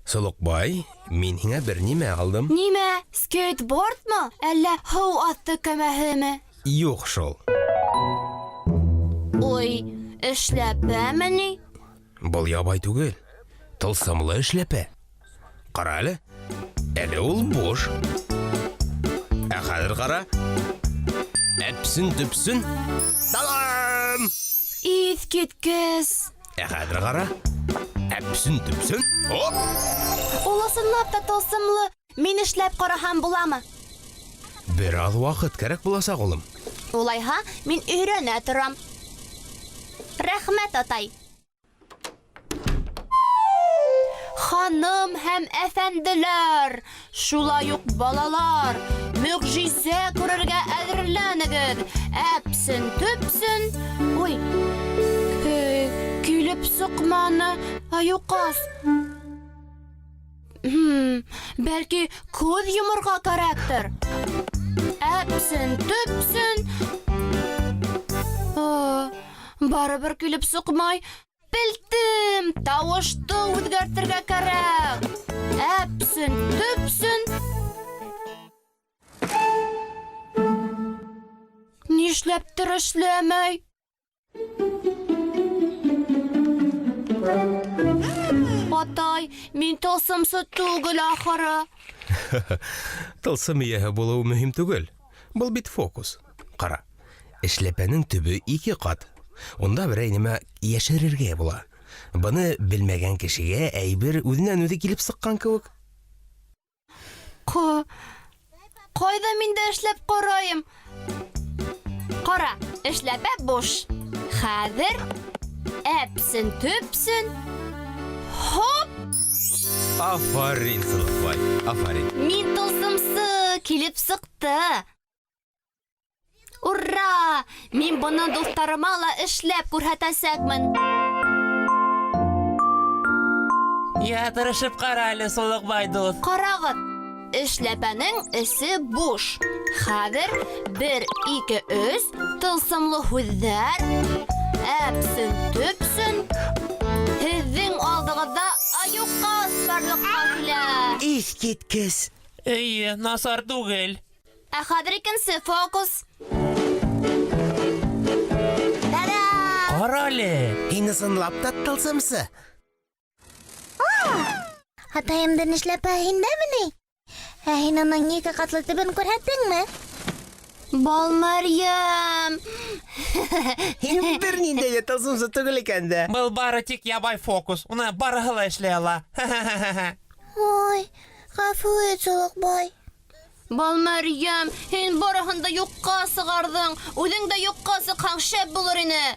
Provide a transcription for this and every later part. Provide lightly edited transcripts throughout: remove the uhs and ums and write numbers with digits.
Солықбай, мен һиңа бер нимә алдым. Нимә? Скейтбордмы? Әллә һыу асты кәмәһеме? Юк шул. Ой, эшләпәмени? Бұл ябай түгел. Тылсымлы эшләпә. Қара әле. Әле ул бош. Ә хәзер қара. Әпсін төпсін. Далам! Искиткес. Ә хәзер қара. Әпсін төпсін. Оп! Ул ысынлап та тылсымлы. Мин эшләп караһам буламы? Бер аҙ ваҡыт кәрәк буласаҡ улым. Улайһа, мин өйрәнә торам. Рәхмәт, атай. Ханым һәм әфәнделәр, шулай ук балалар, мөғжизә күрергә әҙерләнегеҙ. Әпсен төпсен. Ой, килеп сыҡманы, аюҡас. Бәлки, күҙ йоморға кәрәктер. Әпсен төпсен. Барыбер килеп сыҡмай. Белдем, тауышты үҙгәртергә кәрәк. Әпсен төпсен. Нишләптер эшләмәй? Атай, мин тылсымсы түгел ахыры. Тылсым ияһе булыу мөһим түгел. Был бит фокус. Ҡара, эшләпәнең төбө 2 ҡат. Унда берәй нимә йәшерергә була. Быны белмәгән кешегә әйбер үҙенән-үҙе килеп сыҡҡан кеүек. Ҡайҙа мин дә эшләп ҡарайым? Ҡара, эшләпә буш. Хәҙер әпсен төпсен. Хоп! Афарин, Сылыҡбай, афарин. Мин тылсымсы килеп сыҡты. Ура! Мин быны дуҫтарыма ла эшләп күрһәтәсәкмен. Я тырышып ҡара әле, Сулыҡбай дуҫ. Ҡарағыҙ, эшләпәнең эсе буш. Хәҙер 1, 2, 3 тылсымлы һүҙҙәр. Әпсен төпсен. Һеҙҙең алдығыҙҙа аюҡас барлыҡҡа килә. Иҫкиткес. Эйе, насар түгел. Ә хәҙер икенсе фокус. Та-да! Ҡара әле. Һин ысынлап та тылсымсы. Атайымдың эшләпә һиндәме ни? Ә һин уның 2 ҡатлы төбөн күрһәттеңме? Балмарйам! Һин бер ниндәй ҙә тылсымсы түгел икән дә. Был бары тик ябай фокус. Уны барыһы ла эшләй ала. Ой, ғәфү ит, Сулыҡбай. Балмарйам, һин барыһын да юҡҡа сығарҙың. Үҙең дә юҡҡа сыҡһаң шәп булыр ине.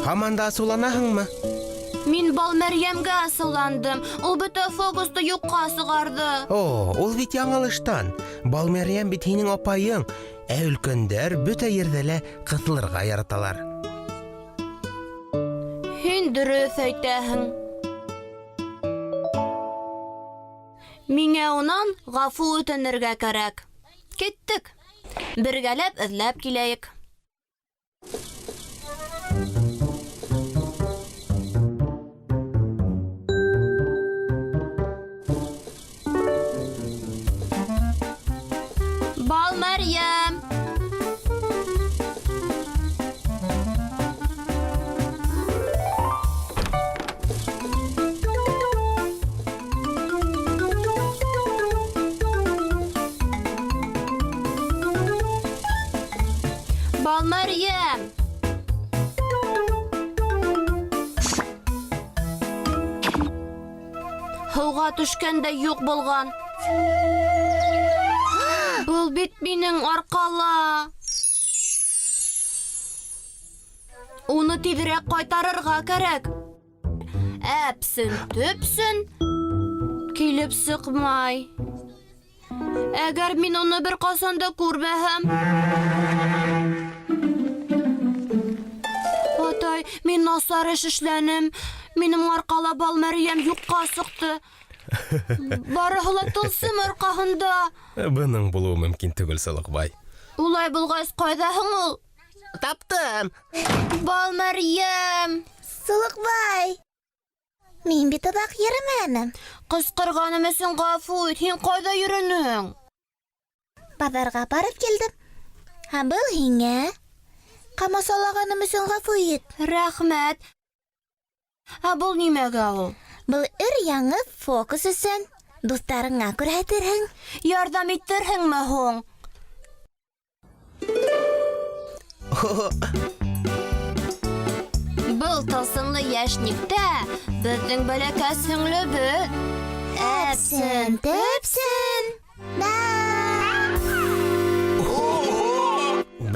Һаман да асыуланаһыңмы? Мин Балмәрйәмгә асыуландым. Ул бөтә фокусты юҡҡа сығарҙы. О, ул бит яңылыштан. Балмәрйәм бит һинең апайың. Ә өлкәндәр бөтә ерҙә лә ҡыҫылырға яраталар. Һин дөрөҫ әйтәһең. Миңә унан ғәфү үтенергә кәрәк. Киттек. Бергәләп эҙләп киләйек. Балмәрйәм! Балмәрйәм! Һыуға төшкәндә юҡ булған. Был бит минең арҡала. Уны тиҙерәк ҡайтарырға кәрәк. Әпсен төпсен. Килеп сыҡмай. Әгәр мин уны бер ҡасан да күрмәһәм. Атай, мин насар эш эшләнем. Минең арҡала Балмәрйәм юҡҡа сыҡты. Барыһы ла тылсым арҡаһында. Бының булыуы мөмкин түгел, Сылыҡбай. Улай булгач кайдаһың ул? Таптым. Балмәрйәм! Сулыкбай. Мин бит оҙаҡ йөрөмәнем. Кыскырганым өсөн гафу ит. Һин кайда йөрөнөң? Баҙарға барып килдем. Был һиңә. Ҡамасалағаным өсөн ғәфү ит. Рәхмәт. Был нимәгә ул? Был өр-яңы фокус өсөн. Дуҫтарыңа күрһәтерһең. Ярдәм итерһеңме һуң? Был тылсымлы йәшниктә беҙҙең бәләкәс һеңлебеҙ. Әпсен, төпсен.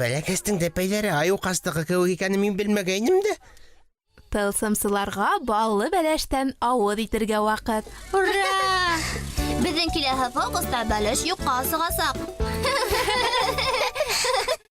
Бәләкәстең тәпәйләре аю ҡастығы кеүек икәнен мин белмәгәйнем дә. Тылсымсыларға баллы бәләштән ауыҙ итергә ваҡыт. Ура! Беҙҙең киләһе фокуста бәлеш юҡҡа сығасаҡ.